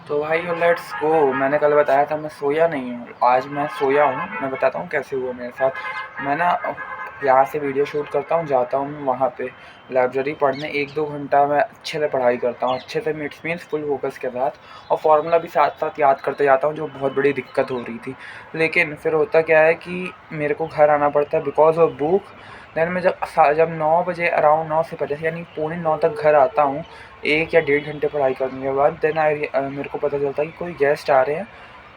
तो भाई let's go. मैंने कल बताया था मैं सोया नहीं हूँ, आज मैं सोया हूँ। मैं बताता हूँ कैसे हुआ मेरे साथ। मैं ना यहाँ से वीडियो शूट करता हूँ, जाता हूँ वहाँ पे लाइब्रेरी पढ़ने, 1-2 घंटा मैं अच्छे से पढ़ाई करता हूँ, अच्छे से मीन्स फुल फोकस के साथ, और फार्मूला भी साथ साथ याद करते जाता हूँ, जो बहुत बड़ी दिक्कत हो रही थी। लेकिन फिर होता क्या है कि मेरे को घर आना पड़ता है बिकॉज ऑफ बुक। देन मैं जब 9 बजे अराउंड 9 से 50 यानी पौने 9 तक घर आता हूँ, 1 या 1.5 घंटे पढ़ाई करने के बाद, देन मेरे को पता चलता है कि कोई गेस्ट आ रहे हैं,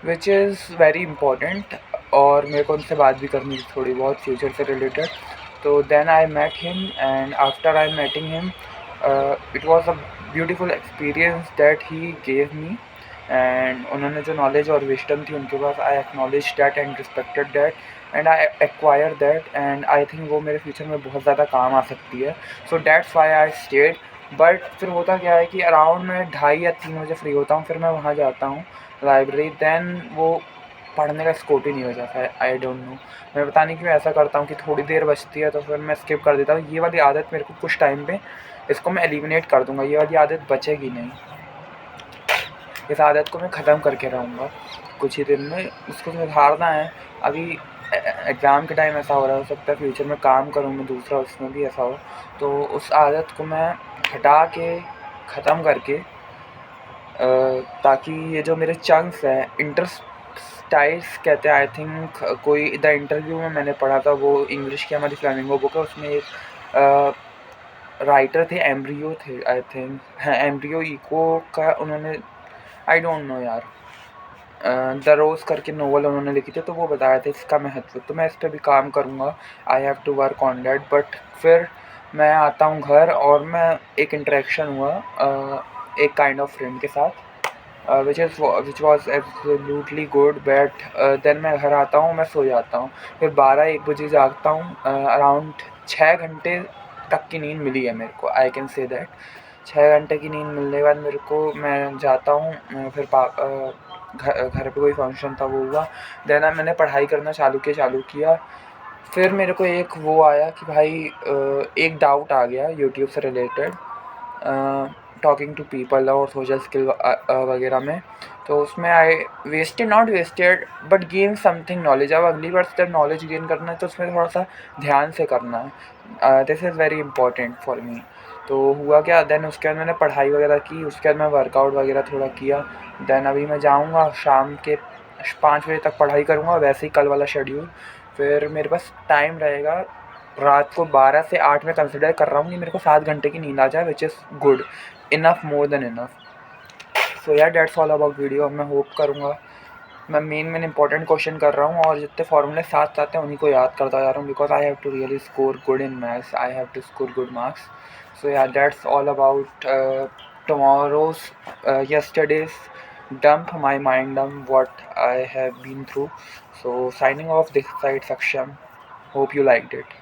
विच इज़ वेरी इंपॉर्टेंट, और मेरे को उनसे बात भी करनी थी थोड़ी बहुत फ्यूचर से रिलेटेड। तो then I met him, and after I meeting him, it was a beautiful experience that he gave me. And उन्होंने जो नॉलेज और विजडम थी उनके पास, I acknowledge that and respected that and I acquire that, and I think वो मेरे future में बहुत ज़्यादा काम आ सकती है। So that's why I stayed. But फिर होता क्या है कि अराउंड मैं 2:30 या 3 बजे फ्री होता हूँ, फिर मैं वहाँ जाता हूँ लाइब्रेरी। देन वो पढ़ने का स्कोप ही नहीं हो जाता है, आई डोंट नो। मैं पता नहीं क्यों ऐसा करता हूँ कि थोड़ी देर बचती है तो फिर मैं स्किप कर देता हूँ। ये वाली आदत मेरे को कुछ टाइम पे, इसको मैं एलिमिनेट कर दूँगा, ये वाली आदत बचेगी नहीं। इस आदत को मैं ख़त्म करके रहूँगा कुछ ही दिन में, इसको सुधारना है। अभी एग्ज़ाम के टाइम ऐसा हो रहा, हो सकता है फ्यूचर में काम करूँ मैं दूसरा, उसमें भी ऐसा हो। तो उस आदत को मैं हटा के, ख़त्म करके, ताकि ये जो मेरे चंक्स हैं, इंटरस्टाइल्स कहते हैं आई थिंक, कोई द इंटरव्यू में मैंने पढ़ा था, वो इंग्लिश की हमारी फ्लेमिंगो बुक है, उसमें एक राइटर थे, एम्ब्रियो थे आई थिंक, हाँ एम्ब्रियो इको का उन्होंने, आई डोंट नो यार, द रोज़ करके नोवेल उन्होंने लिखी थी, तो वो बताया था इसका महत्व। तो मैं इस पर भी काम करूँगा, I have to work on that. But फिर मैं आता हूँ घर, और मैं एक इंटरेक्शन हुआ एक काइंड ऑफ फ्रेंड के साथ, which was absolutely good. But then मैं घर आता हूँ, मैं सो जाता हूँ, फिर 12-1 बजे जागता हूँ। अराउंड 6 घंटे तक की नींद मिली है मेरे को, आई कैन से दैट। 6 घंटे की नींद मिलने के बाद मेरे को, मैं जाता हूँ, फिर घर पे कोई फंक्शन था वो हुआ। देन मैंने पढ़ाई करना चालू किया। फिर मेरे को एक वो आया कि भाई एक डाउट आ गया यूट्यूब से रिलेटेड, टॉकिंग टू पीपल और सोशल स्किल वगैरह में। तो उसमें I wasted, not wasted, but gain something knowledge. अब अगली बार जब नॉलेज गेन करना है तो उसमें थोड़ा सा ध्यान से करना है, this is very important for me. तो हुआ क्या, देन उसके बाद मैंने पढ़ाई वगैरह की, उसके बाद मैं वर्कआउट वगैरह थोड़ा किया। देन अभी मैं जाऊँगा शाम के 5 बजे तक पढ़ाई करूँगा, वैसे ही कल वाला शेड्यूल। फिर मेरे पास टाइम रहेगा रात को 12 से 8 में, कंसिडर कर रहा हूँ कि मेरे को 7 घंटे की नींद आ जाए, which is good enough, more than enough. So यार दैट्स ऑल अबाउट वीडियो। मैं होप करूँगा, मैं मेन इंपॉर्टेंट क्वेश्चन कर रहा हूँ, और जितने फॉर्मूले साथ आते हैं उन्हीं को याद करता जा रहा हूँ, because I have to really score good in maths, I have to score good marks. So यार that's all about tomorrow's yesterday's dump my mind on what I have been through. So signing off this side section. Hope you liked it.